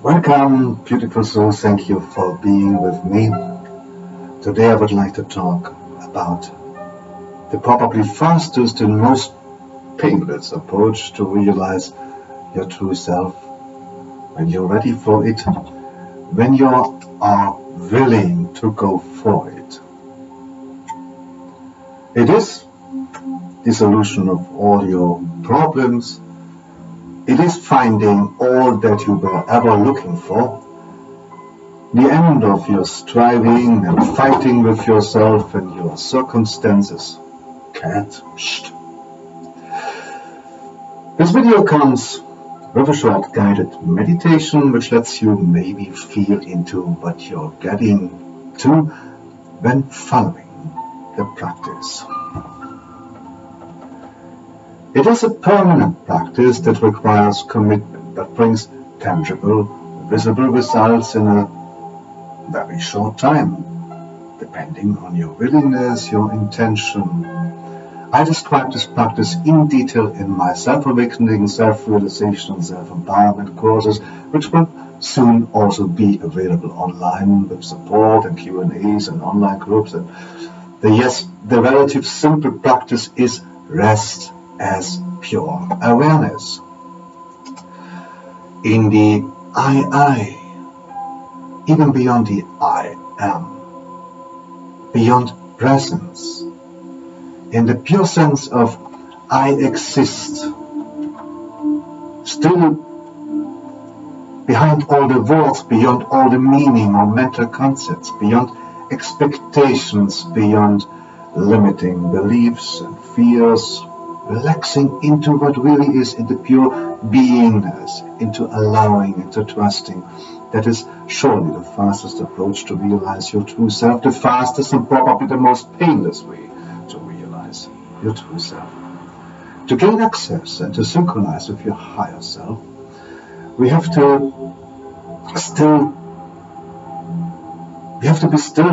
Welcome, beautiful soul. Thank you for being with me. Today I would like to talk about the probably fastest and most painless approach to realize your true self when you're ready for it, when you are willing to go for it. It is the solution of all your problems. It is finding all that you were ever looking for, the end of your striving and fighting with yourself and your circumstances. Cat, shh. This video comes with a short guided meditation which lets you maybe feel into what you're getting to when following the practice. It is a permanent practice that requires commitment, that brings tangible, visible results in a very short time, depending on your willingness, your intention. I describe this practice in detail in my self-awakening, self-realization, self-empowerment courses, which will soon also be available online with support and Q&As and online groups. And the relative simple practice is rest as pure awareness. In the I, even beyond the I am, beyond presence, in the pure sense of I exist, still behind all the words, beyond all the meaning or mental concepts, beyond expectations, beyond limiting beliefs and fears, relaxing into what really is, into pure beingness, into allowing, into trusting. That is surely the fastest approach to realize your true self, the fastest and probably the most painless way to realize your true self. To gain access and to synchronize with your higher self, we have to be still,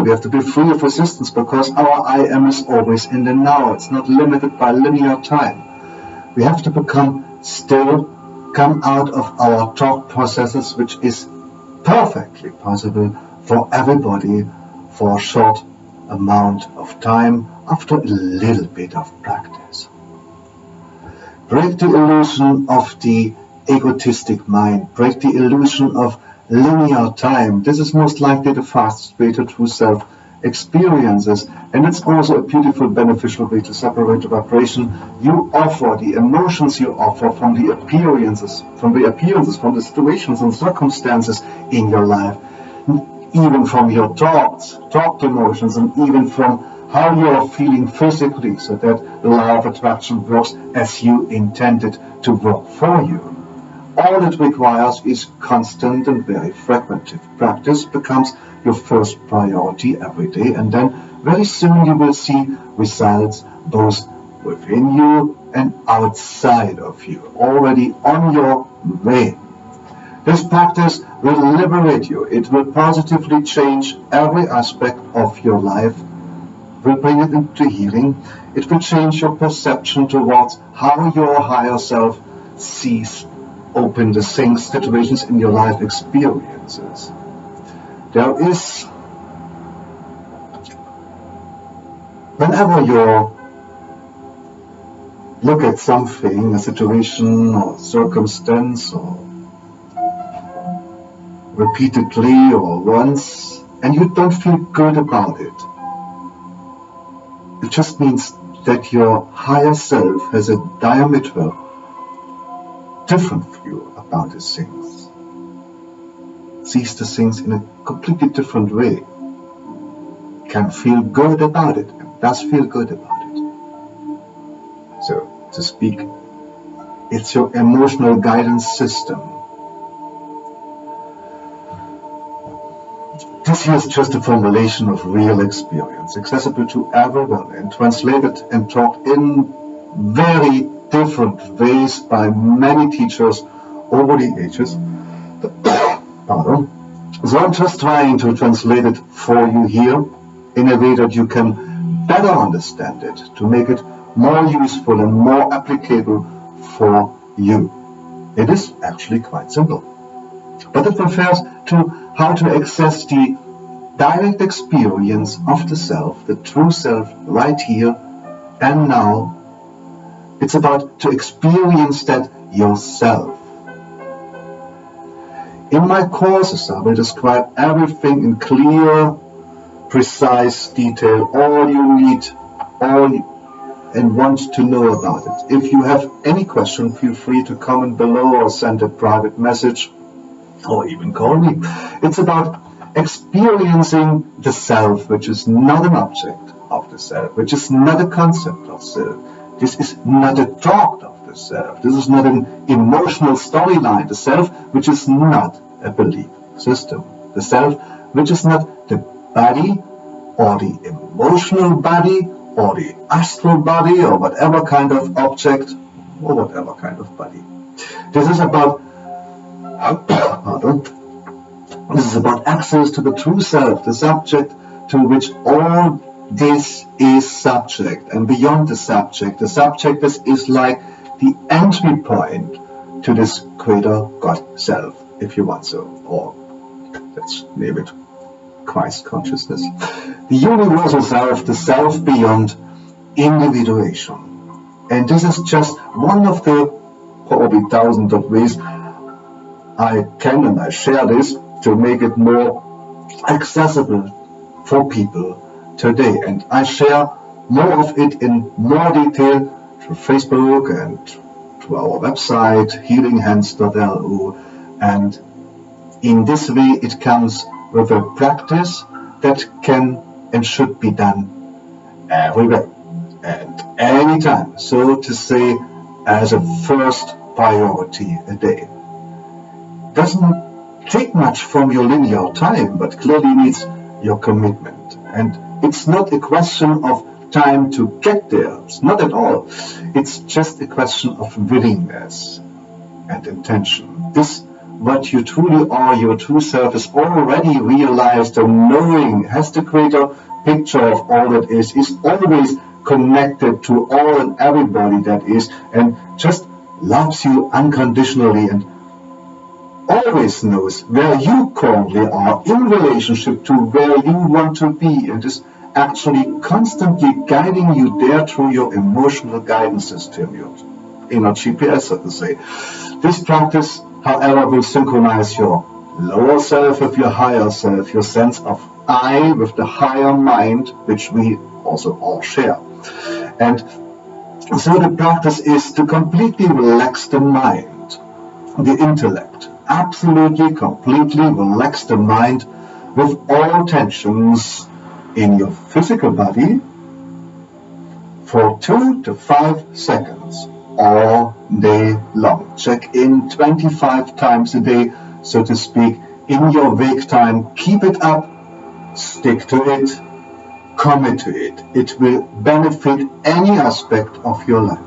we have to be free of resistance, because our I am is always in the now. It's not limited by linear time. We have to become still, come out of our thought processes, which is perfectly possible for everybody for a short amount of time after a little bit of practice. Break the illusion of the egotistic mind, break the illusion of linear time. This is most likely the fastest way to true self experiences, and it's also a beautiful, beneficial way to separate the vibration you offer, the emotions you offer from the appearances, from the situations and circumstances in your life, even from your thought emotions, and even from how you are feeling physically, so that the law of attraction works as you intended to work for you. All it requires is constant and very fragmented practice. Becomes your first priority every day, and then very soon you will see results both within you and outside of you, already on your way. This practice will liberate you. It will positively change every aspect of your life, will bring it into healing. It will change your perception towards how your higher self sees open the things, situations in your life experiences. There is, whenever you look at something, a situation or circumstance, or repeatedly or once, and you don't feel good about it, it just means that your higher self has a diametral different view about these things, sees the things in a completely different way, can feel good about it, and does feel good about it. So, to speak, it's your emotional guidance system. This is just a formulation of real experience, accessible to everyone and translated and taught in very different ways by many teachers over the ages. Pardon. So I'm just trying to translate it for you here in a way that you can better understand it, to make it more useful and more applicable for you. It is actually quite simple. but it refers to how to access the direct experience of the self, the true self, right here and now. It's about to experience that yourself. In my courses, I will describe everything in clear, precise detail, all you need, and want to know about it. If you have any question, feel free to comment below or send a private message or even call me. It's about experiencing the self, which is not an object of the self, which is not a concept of self. This is not a thought of the self. This is not an emotional storyline. The self, which is not a belief system. The self, which is not the body or the emotional body or the astral body or whatever kind of object or whatever kind of body. This is about This is about access to the true self, the subject to which all this is subject, and beyond the subject is like the entry point to this greater God self, if you want so, or let's name it Christ consciousness. The universal self, the self beyond individuation. And this is just one of the probably thousands of ways I can and I share this to make it more accessible for people today. And I share more of it in more detail through Facebook and through our website, healinghands.lu. And in this way it comes with a practice that can and should be done every day and anytime, so to say, as a first priority a day. Doesn't take much from your linear time, but clearly needs your commitment. And it's not a question of time to get there. It's not at all. It's just a question of willingness and intention. This, what you truly are, your true self, is already realized and knowing, has the greater picture of all that is always connected to all and everybody that is, and just loves you unconditionally and always knows where you currently are in relationship to where you want to be, and is actually constantly guiding you there through your emotional guidance system, your inner GPS, so to say. This practice, however, will synchronize your lower self with your higher self, your sense of I with the higher mind, which we also all share. And so the practice is to completely relax the mind, the intellect, absolutely, completely relax the mind with all tensions in your physical body for 2 to 5 seconds all day long. Check in 25 times a day, so to speak, in your wake time. Keep it up, stick to it, commit to it. It will benefit any aspect of your life.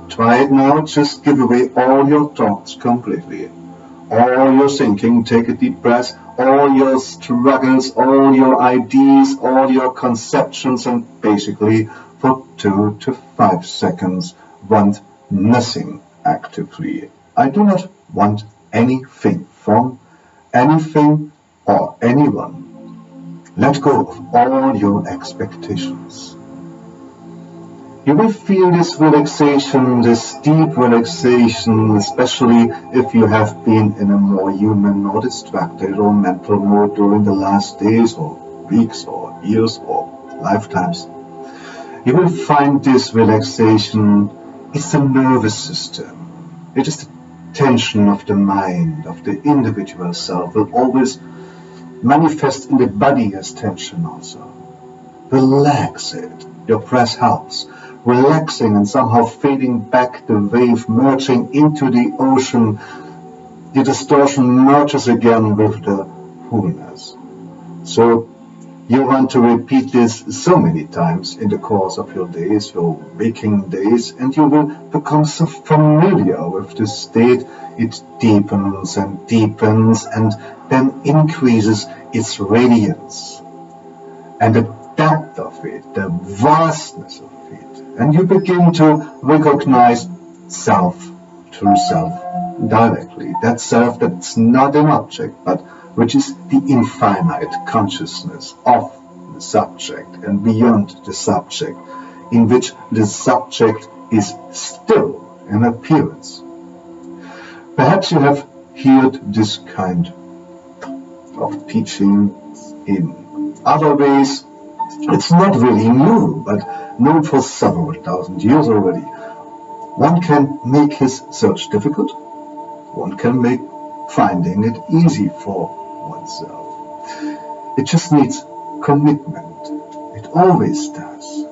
Try it now. Just give away all your thoughts completely, all your thinking. Take a deep breath, all your struggles, all your ideas, all your conceptions, and basically for 2 to 5 seconds want nothing actively. I do not want anything from anything or anyone. Let go of all your expectations. You will feel this relaxation, this deep relaxation, especially if you have been in a more human or distracted or mental mode during the last days or weeks or years or lifetimes. You will find this relaxation, it's the nervous system. It is the tension of the mind, of the individual self, will always manifest in the body as tension also. Relax it. Your breath helps. Relaxing and somehow fading back the wave, merging into the ocean. The distortion merges again with the wholeness. So you want to repeat this so many times in the course of your days, your waking days, and you will become so familiar with this state. It deepens and deepens and then increases its radiance and the depth of it, the vastness of it. And you begin to recognize self, true self, directly, that self that's not an object, but which is the infinite consciousness of the subject and beyond the subject, in which the subject is still an appearance. Perhaps you have heard this kind of teaching in other ways. It's not really new, but known for several thousand years already. One can make his search difficult. One can make finding it easy for oneself. It just needs commitment. It always does.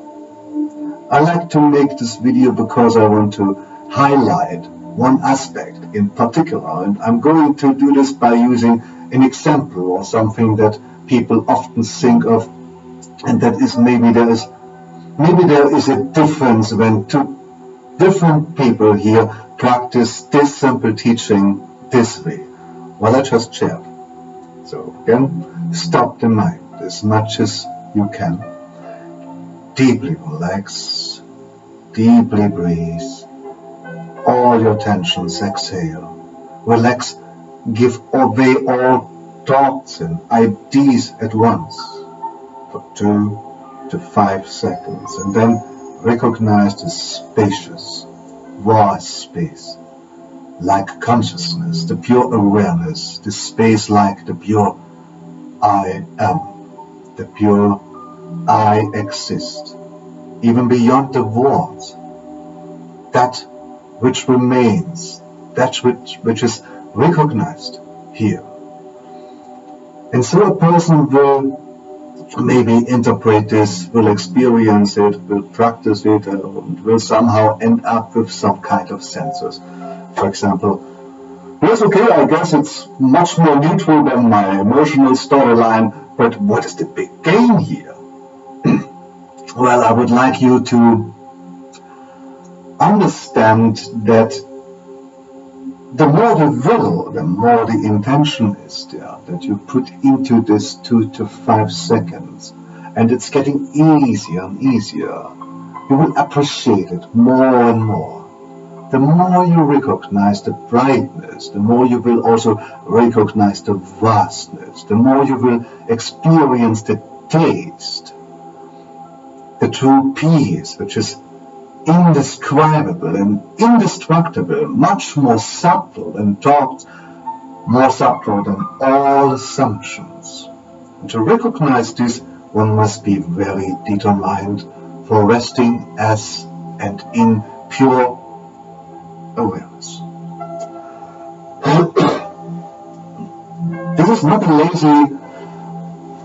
I like to make this video because I want to highlight one aspect in particular, and I'm going to do this by using an example or something that people often think of, and that is maybe there is a difference when two different people here practice this simple teaching this way. Well, I just shared. So again, stop the mind as much as you can. Deeply relax, deeply breathe. All your tensions exhale. Relax, give away all thoughts and ideas at once for 2 to 5 seconds, and then recognize the spacious, vast space, like consciousness, the pure awareness, the space like the pure I am, the pure I exist, even beyond the words, that which remains, that which is recognized here. And so a person will maybe interpret this, will experience it, will practice it, and will somehow end up with some kind of sensors. For example, yes, okay, I guess it's much more neutral than my emotional storyline, but what is the big game here? Well, I would like you to understand that the more the will, the more the intention is there that you put into this 2 to 5 seconds, and it's getting easier and easier. You will appreciate it more and more. The more you recognize the brightness, the more you will also recognize the vastness, the more you will experience the taste, the true peace, which is indescribable and indestructible, much more subtle and talked more subtle than all assumptions. And to recognize this, one must be very determined for resting as and in pure awareness. This is not a lazy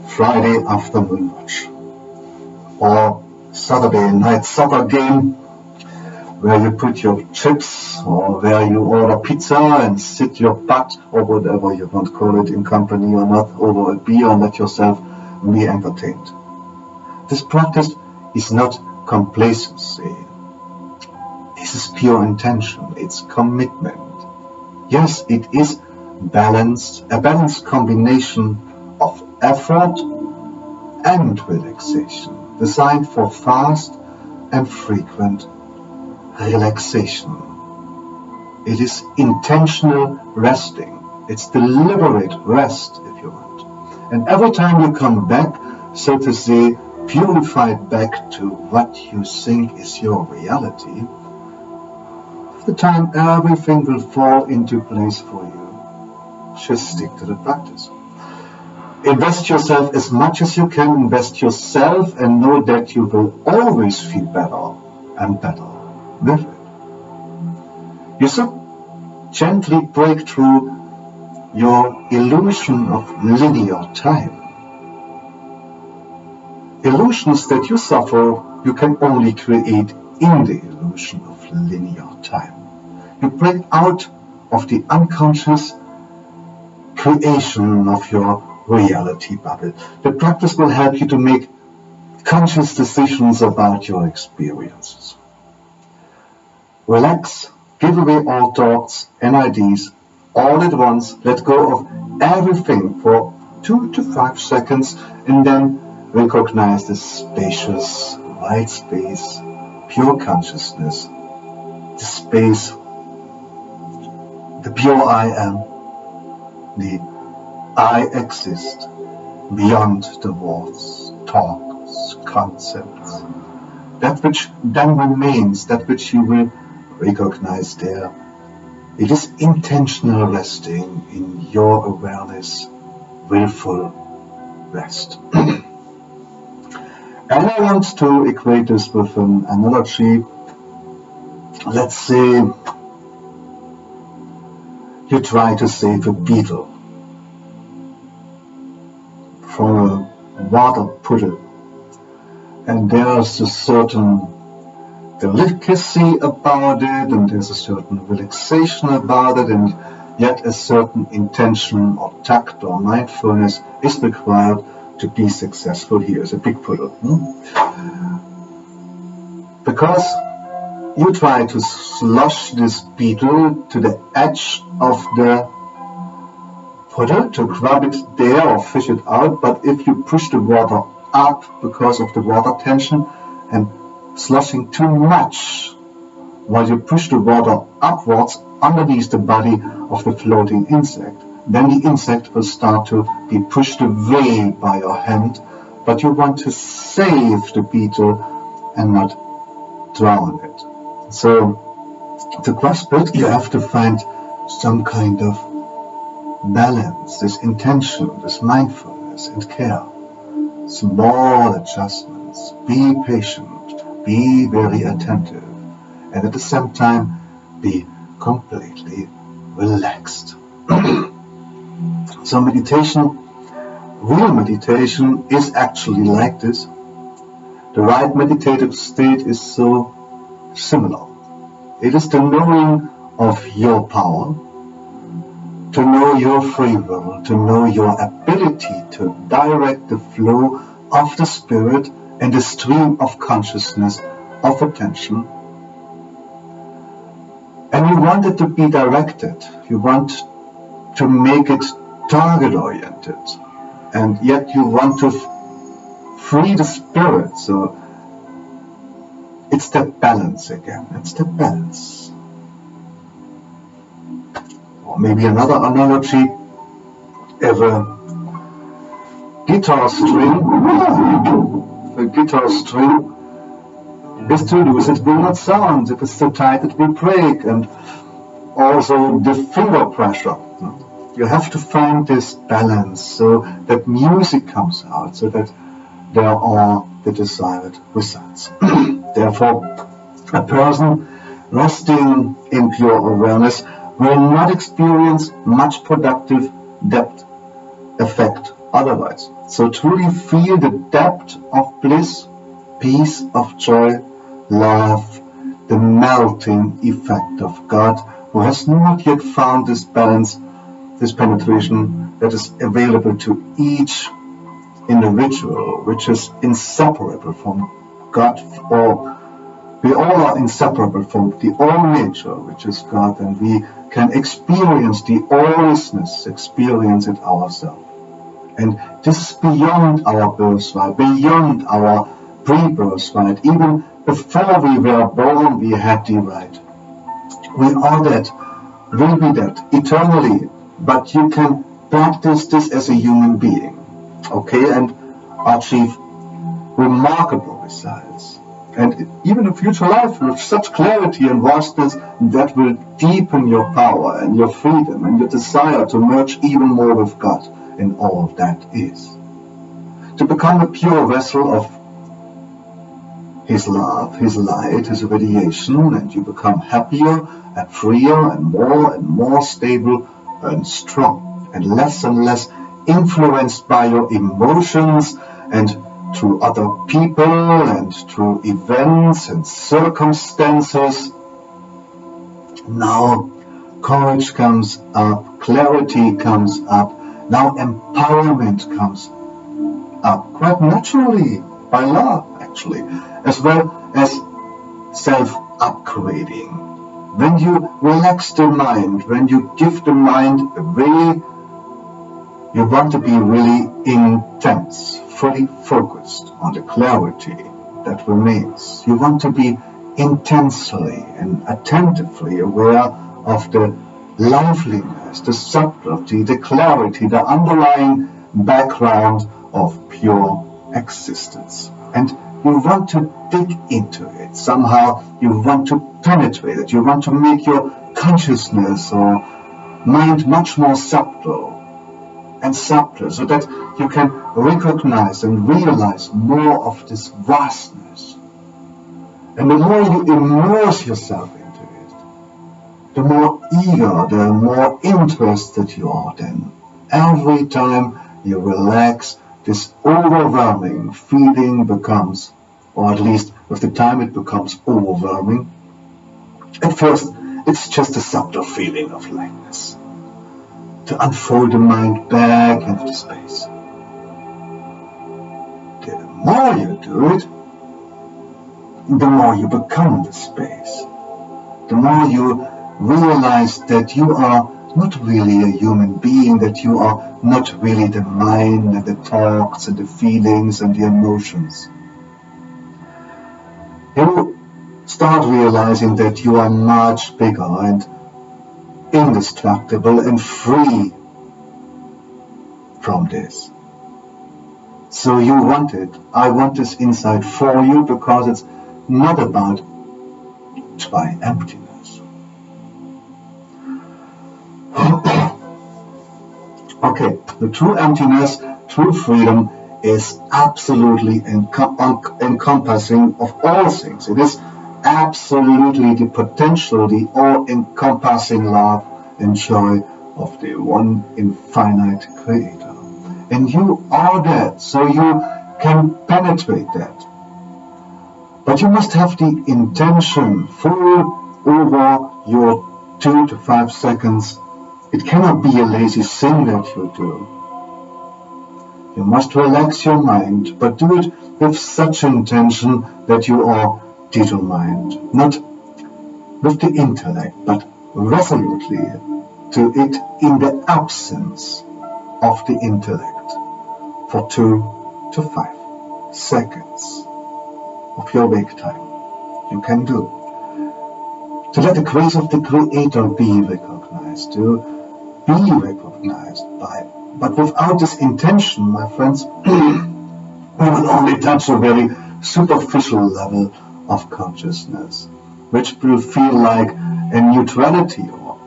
Friday afternoon watch or Saturday night soccer game where you put your chips or where you order pizza and sit your butt or whatever you want to call it in company or not over a beer and let yourself be entertained. This practice is not complacency. This is pure intention. It's commitment. Yes, it is balanced, a balanced combination of effort and relaxation, designed for fast and frequent relaxation. It is intentional resting. It's deliberate rest, if you want. And every time you come back, so to say, purified back to what you think is your reality, the time everything will fall into place for you. Just stick to the practice. Invest yourself as much as you can. Invest yourself and know that you will always feel better and better with it. You should gently break through your illusion of linear time. Illusions that you suffer, you can only create in the illusion of linear time. You break out of the unconscious creation of your reality bubble. The practice will help you to make conscious decisions about your experiences. Relax, give away all thoughts and ideas all at once. Let go of everything for 2 to 5 seconds and then recognize the spacious, wide space, pure consciousness, the space the pure I am, the I exist beyond the words, talks, concepts. That which then remains, that which you will recognize there, it is intentional resting in your awareness, willful rest. And I want to equate this with an analogy. Let's say you try to save a beetle from a water puddle, and there's a certain delicacy about it, and there's a certain relaxation about it, and yet a certain intention or tact or mindfulness is required to be successful here as a big puddle. Because you try to slosh this beetle to the edge of the puddle to grab it there or fish it out, but if you push the water up because of the water tension and sloshing too much, while you push the water upwards underneath the body of the floating insect, then the insect will start to be pushed away by your hand, but you want to save the beetle and not drown it. So to grasp it, you have to find some kind of balance, this intention, this mindfulness and care. Small adjustments, be patient, be very attentive, and at the same time be completely relaxed. So meditation, real meditation, is actually like this. The right meditative state is so similar. It is the knowing of your power, to know your free will, to know your ability to direct the flow of the spirit and the stream of consciousness, of attention. And you want it to be directed. You want to make it target-oriented. And yet you want to free the spirit. So it's that balance again. It's the balance. Or maybe another analogy, if a guitar string is too loose, it will not sound. If it's too tight, it will break. And also the finger pressure. You have to find this balance so that music comes out, so that there are the desired results. Therefore, a person resting in pure awareness will not experience much productive depth effect otherwise. So truly feel the depth of bliss, peace, of joy, love, the melting effect of God, who has not yet found this balance, this penetration that is available to each individual, which is inseparable from God, or we all are inseparable from the all nature, which is God, and we can experience the allness, experience it ourselves. And this is beyond our birthright, beyond our pre-birthright. Even before we were born, we had the right. We are that, will be that, eternally. But you can practice this as a human being, okay, and achieve remarkable results. And even in future life, with such clarity and vastness, that will deepen your power and your freedom and your desire to merge even more with God in all that is. To become a pure vessel of His love, His light, His radiation, and you become happier and freer and more stable and strong, and less influenced by your emotions and through other people and through events and circumstances. Now courage comes up, clarity comes up, now empowerment comes up quite naturally, by love actually, as well as self-upgrading. When you relax the mind, when you give the mind away, you want to be really intense, fully focused on the clarity that remains. You want to be intensely and attentively aware of the liveliness, the subtlety, the clarity, the underlying background of pure existence. And you want to dig into it. Somehow you want to penetrate it. You want to make your consciousness or mind much more subtle and subtler, so that you can recognize and realize more of this vastness. And the more you immerse yourself into it, the more eager, the more interested you are then. Every time you relax, this overwhelming feeling becomes, or at least with the time it becomes overwhelming. At first, it's just a subtle feeling of lightness, to unfold the mind back into space. The more you do it, the more you become the space. The more you realize that you are not really a human being, that you are not really the mind and the thoughts and the feelings and the emotions. You start realizing that you are much bigger and indestructible and free from this. So you want it. I want this insight for you, because it's not about try emptiness. Okay, the true emptiness, true freedom is absolutely encompassing of all things. It is absolutely the potential, the all-encompassing love and joy of the one infinite Creator. And you are that, so you can penetrate that. But you must have the intention full over your 2 to 5 seconds. It cannot be a lazy thing that you do. You must relax your mind, but do it with such intention that you are digital mind, not with the intellect, but resolutely to it in the absence of the intellect for 2 to 5 seconds of your wake time. You can do. To let the grace of the Creator be recognized, to be recognized by. But without this intention, my friends, we will only touch a very superficial level of consciousness, which will feel like a neutrality or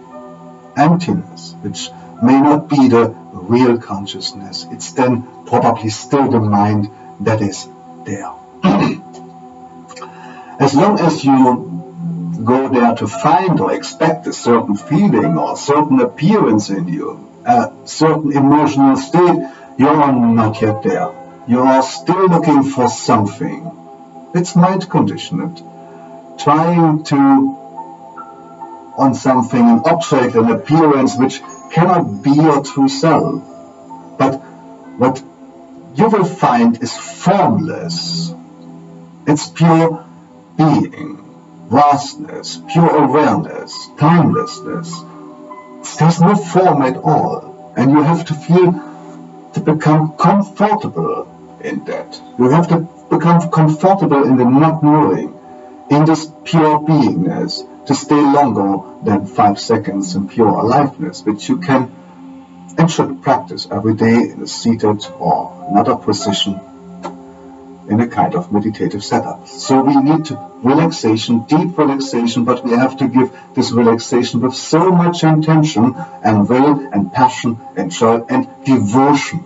emptiness, which may not be the real consciousness. It's then probably still the mind that is there. As long as you go there to find or expect a certain feeling or a certain appearance in you, a certain emotional state, you are not yet there. You are still looking for something. It's mind conditioned, trying to on something, an object, an appearance which cannot be your true self. But what you will find is formless. It's pure being, vastness, pure awareness, timelessness. There's no form at all, and you have to feel to become comfortable in that. You have to become comfortable in the not knowing, in this pure beingness, to stay longer than 5 seconds in pure aliveness, which you can and should practice every day in a seated or another position in a kind of meditative setup. So we need relaxation, deep relaxation, but we have to give this relaxation with so much intention and will and passion and joy and devotion.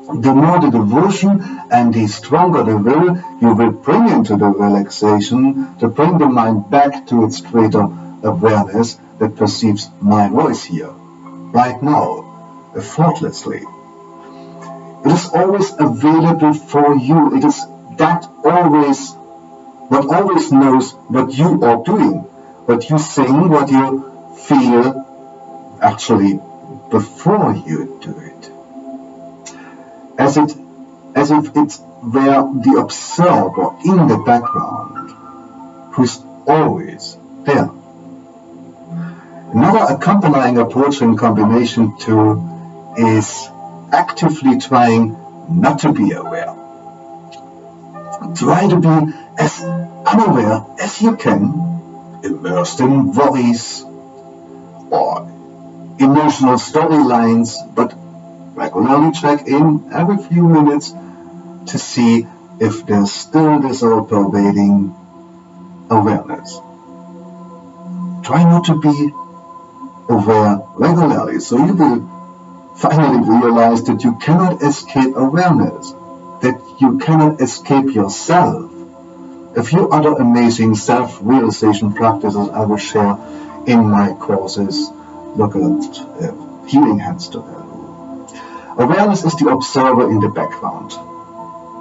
The more the devotion and the stronger the will you will bring into the relaxation, to bring the mind back to its greater awareness that perceives my voice here, right now, effortlessly. It is always available for you. It is that always, what always knows what you are doing, what you sing, what you feel, actually before you do it. As if it were the observer in the background, who's always there. Another accompanying approach in combination to is actively trying not to be aware. Try to be as unaware as you can, immersed in worries or emotional storylines, but regularly check in every few minutes to see if there's still this all-pervading awareness. Try not to be aware regularly, so you will finally realize that you cannot escape awareness, that you cannot escape yourself. A few other amazing self-realization practices I will share in my courses. Look at Healing Hands-to-The. Awareness is the observer in the background,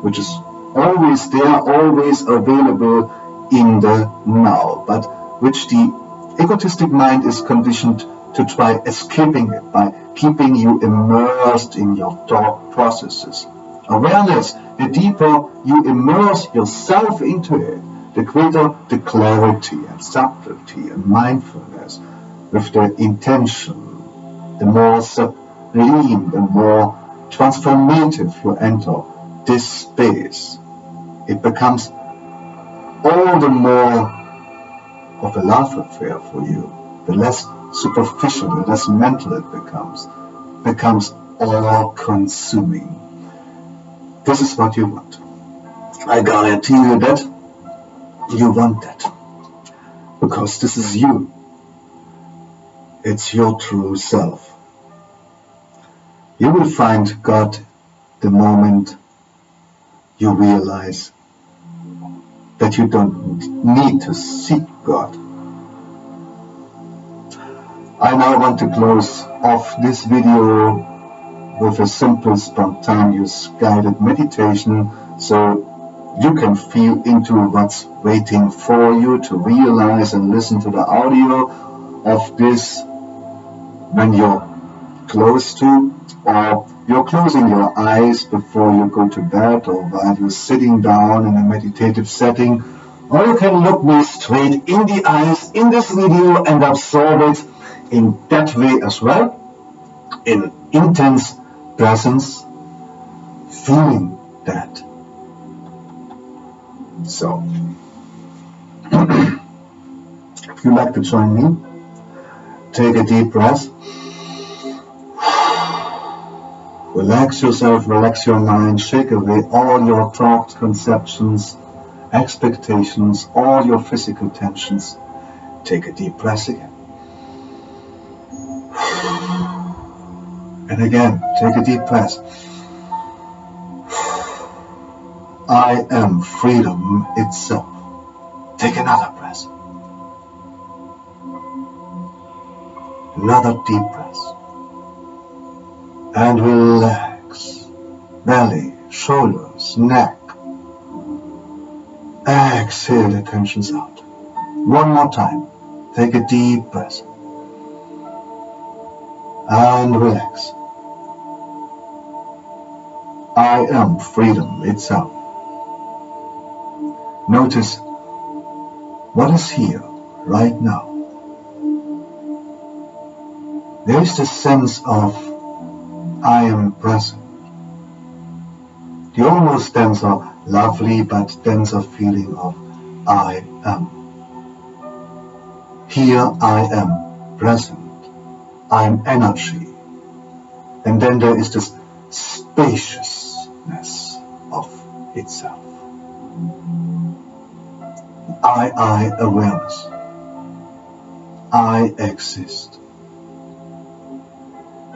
which is always there, always available in the now, but which the egotistic mind is conditioned to try escaping it by keeping you immersed in your thought processes. Awareness, the deeper you immerse yourself into it, the greater the clarity and subtlety and mindfulness with the intention, the more sublime, the more transformative you enter this space. It becomes all the more of a love affair for you. The less superficial, the less mental it becomes all-consuming. This is what you want. I guarantee you that you want that. Because this is you. It's your true self. You will find God the moment you realize that you don't need to seek God. I now want to close off this video with a simple, spontaneous, guided meditation so you can feel into what's waiting for you to realize and listen to the audio of this when you're close to, or you're closing your eyes before you go to bed, or while you're sitting down in a meditative setting, or you can look me straight in the eyes in this video and absorb it in that way as well, in intense presence, feeling that. So, if you'd like to join me, take a deep breath. Relax yourself, relax your mind, shake away all your thoughts, conceptions, expectations, all your physical tensions. Take a deep breath again. And again, take a deep breath. I am freedom itself. Take another breath. Another deep breath. And relax. Belly, shoulders, neck. Exhale the tensions out. One more time. Take a deep breath. And relax. I am freedom itself. Notice what is here right now. There is the sense of I am present. The almost denser, lovely but denser feeling of I am. Here I am, present. I am energy. And then there is this spaciousness of itself. I awareness. I exist.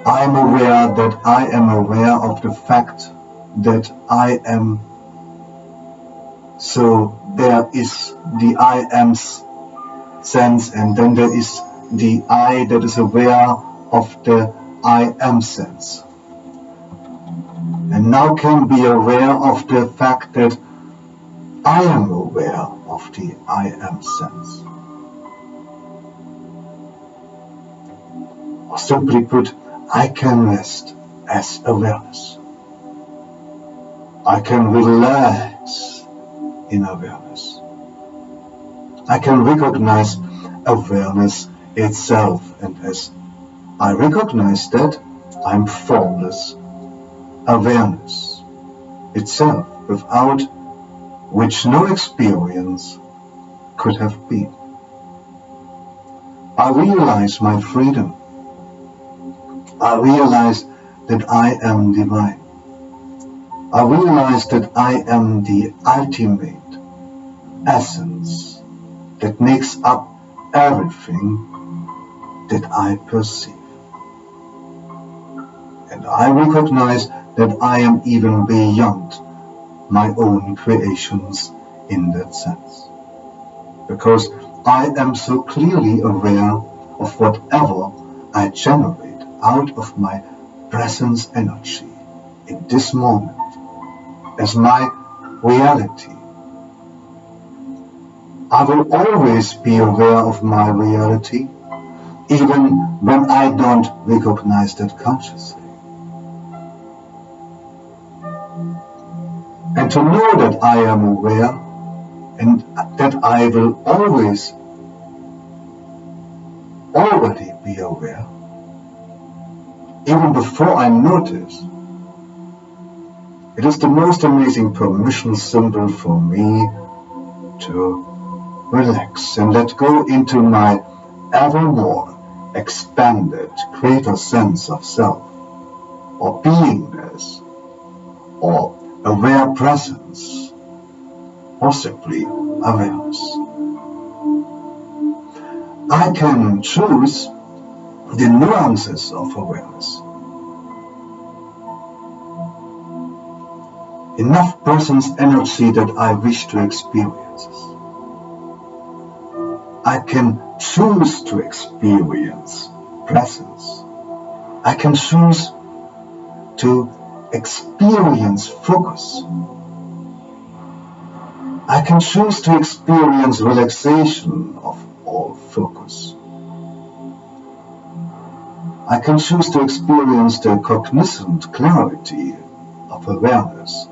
I am aware that I am aware of the fact that I am. So there is the I am sense, and then there is the I that is aware of the I am sense. And now can be aware of the fact that I am aware of the I am sense. Or simply put, I can rest as awareness. I can relax in awareness. I can recognize awareness itself, and as I recognize that, I'm formless awareness itself, without which no experience could have been. I realize my freedom. I realize that I am divine. I realize that I am the ultimate essence that makes up everything that I perceive. And I recognize that I am even beyond my own creations in that sense. Because I am so clearly aware of whatever I generate out of my presence energy in this moment as my reality. I will always be aware of my reality, even when I don't recognize that consciously. And to know that I am aware and that I will always already be aware, even before I notice, it is the most amazing permission symbol for me to relax and let go into my ever more expanded, greater sense of self, or beingness, or aware presence, or simply awareness. I can choose the nuances of awareness. Enough presence energy that I wish to experience. I can choose to experience presence. I can choose to experience focus. I can choose to experience relaxation of all focus. I can choose to experience the cognizant clarity of awareness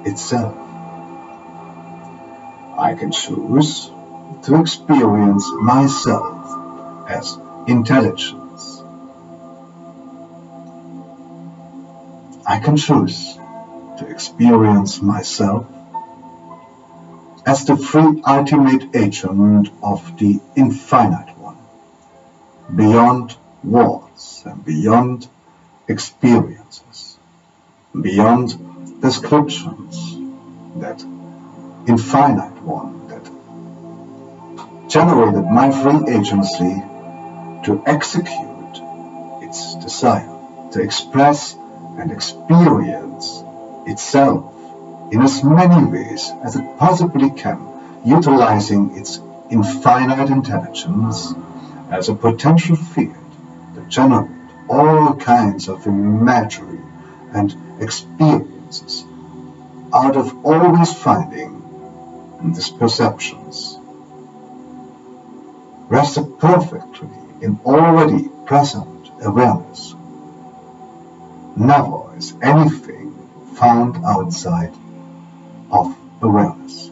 itself. I can choose to experience myself as intelligence. I can choose to experience myself as the free ultimate agent of the infinite one, beyond words and beyond experiences, beyond descriptions, that infinite one that generated my free agency to execute its desire, to express and experience itself in as many ways as it possibly can, utilizing its infinite intelligence as a potential field to generate all kinds of imagery and experiences out of always finding these perceptions rested perfectly in already present awareness. Never is anything found outside of awareness.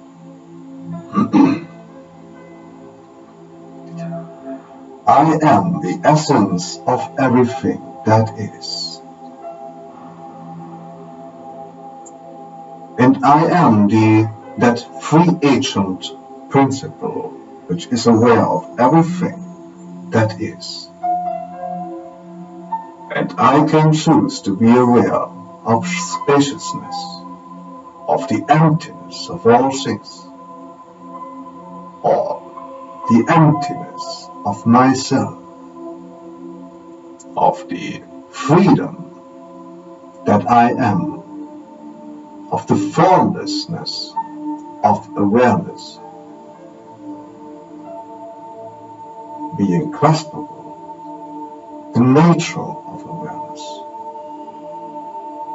I am the essence of everything that is. And I am that free agent principle which is aware of everything that is. And I can choose to be aware of spaciousness, of the emptiness of all things, or the emptiness of myself, of the freedom that I am, of the formlessness of awareness, being graspable, the nature of awareness,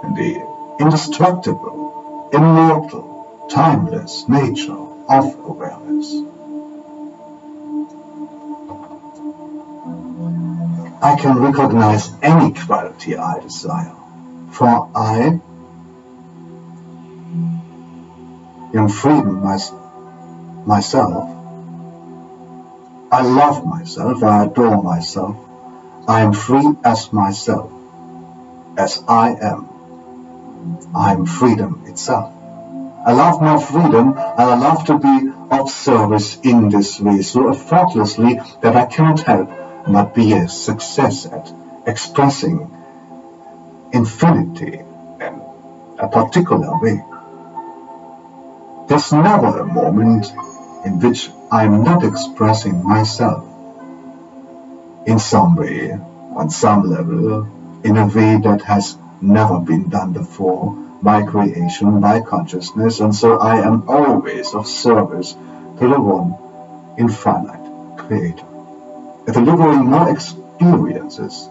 and the indestructible, immortal, timeless nature of awareness. I can recognize any quality I desire, for I am freedom myself. I love myself, I adore myself, I am free as myself, as I am. I am freedom itself. I love my freedom, and I love to be of service in this way, so effortlessly that I cannot help not be a success at expressing infinity in a particular way. There's never a moment in which I'm not expressing myself in some way, on some level, in a way that has never been done before, by creation, by consciousness, and so I am always of service to the one infinite Creator, delivering more experiences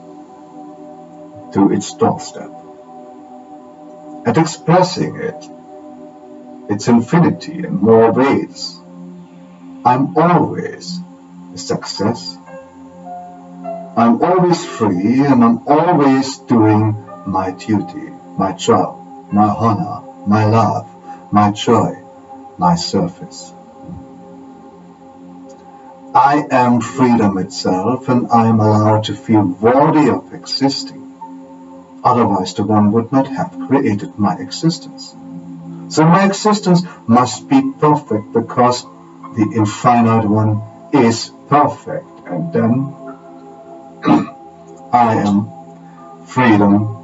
to its doorstep, and expressing its infinity in more ways. I'm always a success. I'm always free, and I'm always doing my duty, my job, my honor, my love, my joy, my service. I am freedom itself, and I am allowed to feel worthy of existing. Otherwise, the one would not have created my existence. So my existence must be perfect because the infinite one is perfect, and then I am freedom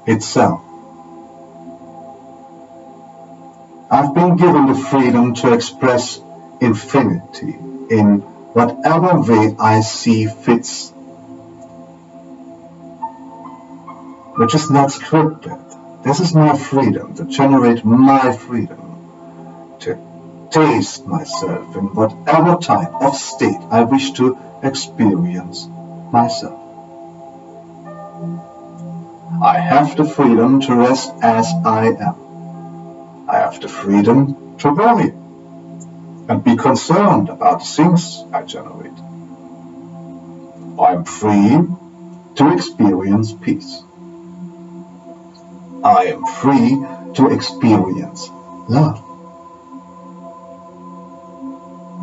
itself. I've been given the freedom to express infinity in whatever way I see fits, which is not scripted. This is my freedom, to generate my freedom, to taste myself in whatever type of state I wish to experience myself. I have the freedom to rest as I am. I have the freedom to worry and be concerned about the things I generate. I am free to experience peace. I am free to experience love.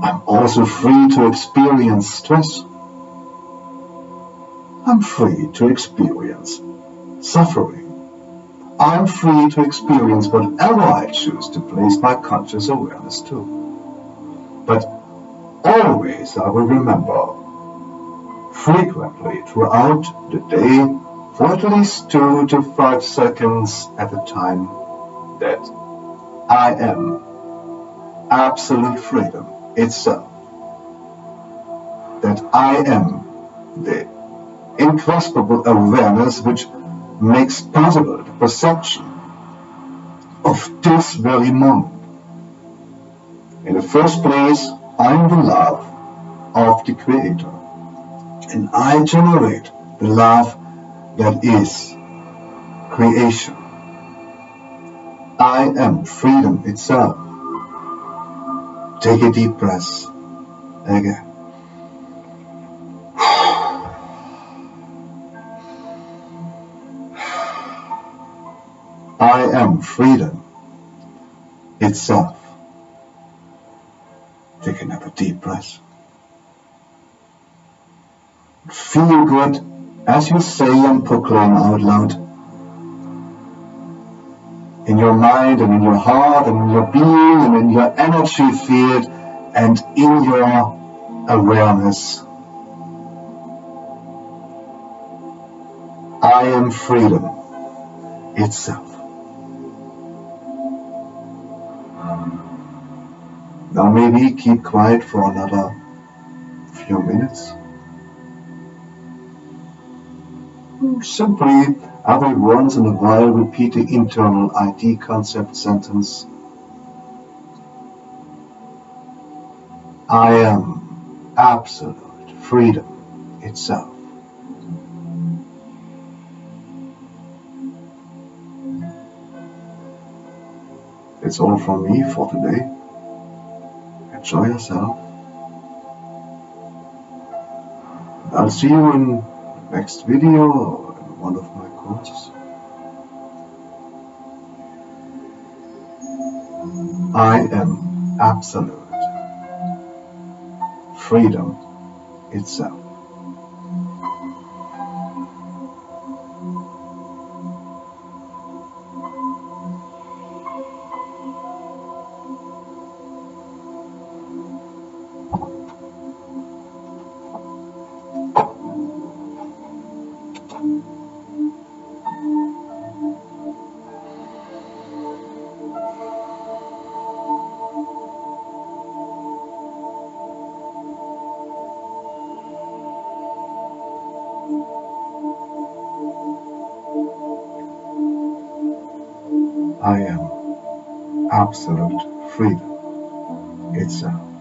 I'm also free to experience stress. I'm free to experience suffering. I'm free to experience whatever I choose to place my conscious awareness to. But always I will remember, frequently throughout the day, for at least 2 to 5 seconds at a time, that I am absolute freedom itself. That I am the ingraspable awareness which makes possible the perception of this very moment. In the first place, I am the love of the Creator, and I generate the love that is creation. I am freedom itself. Take a deep breath again. I am freedom itself. Take another deep breath. Feel good as you say and proclaim out loud, in your mind and in your heart and in your being and in your energy field and in your awareness. I am freedom itself. Now maybe keep quiet for another few minutes. Simply, every once in a while, repeat the internal IT concept sentence. I am absolute freedom itself. It's all from me for today. Enjoy yourself. I'll see you in the next video or in one of my courses. I am absolute freedom itself. I am absolute freedom itself.